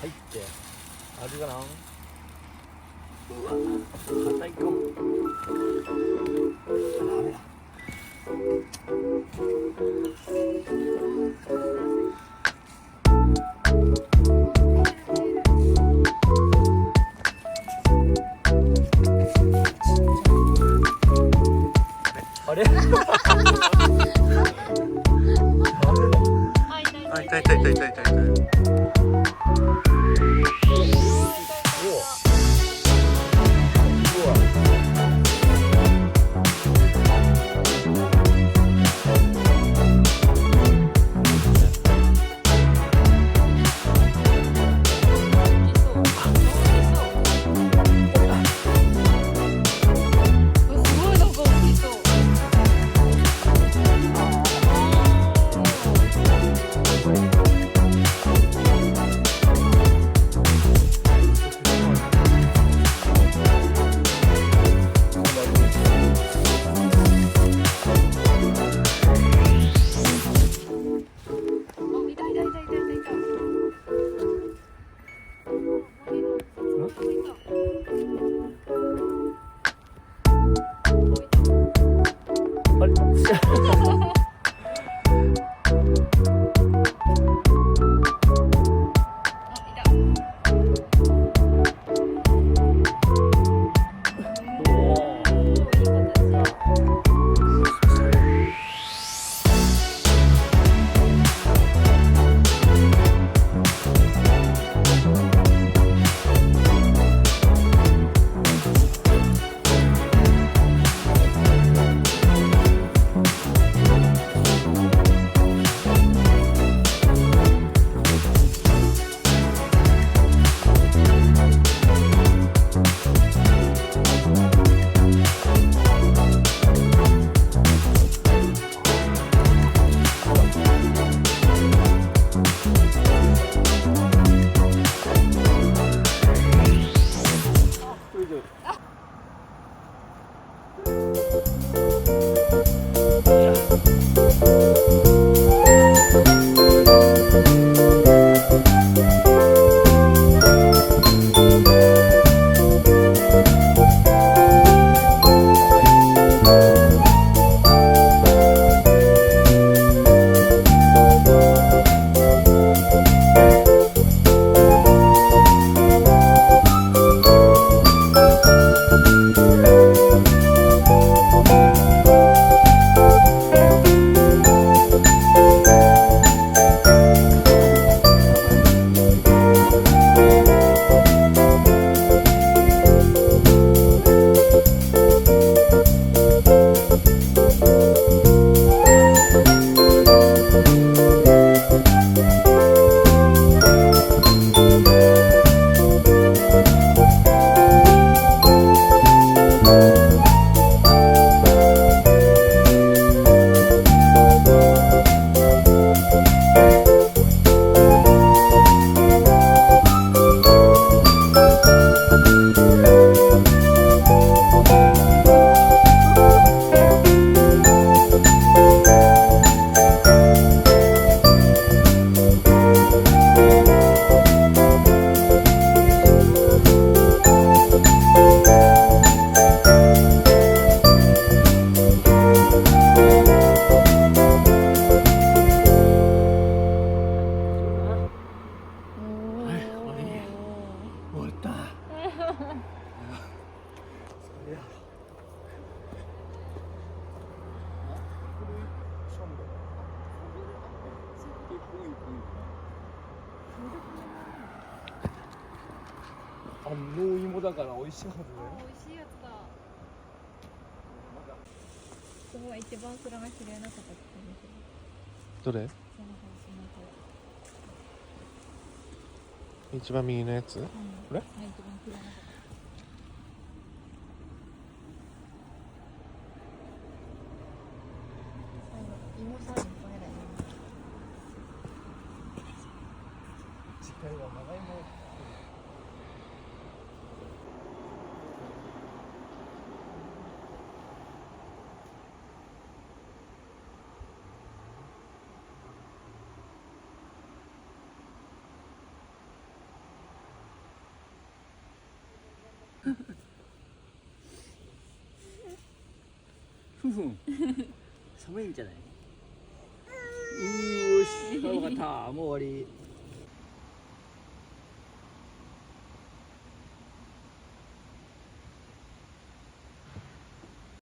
入ってあるかな。うわ硬いかも。ダメだ。あれ？ダメだ。あ、痛い痛い痛い痛い痛い痛い。農芋だから美味しいはずね。美味しいやつだ。そこが一番それが綺麗な形どれ？一番右のやつ？これ？一番綺麗な形。芋さんいっぱいだよ。次回は長芋。ふふん寒いんじゃない？うーし、分かった、もう終わり。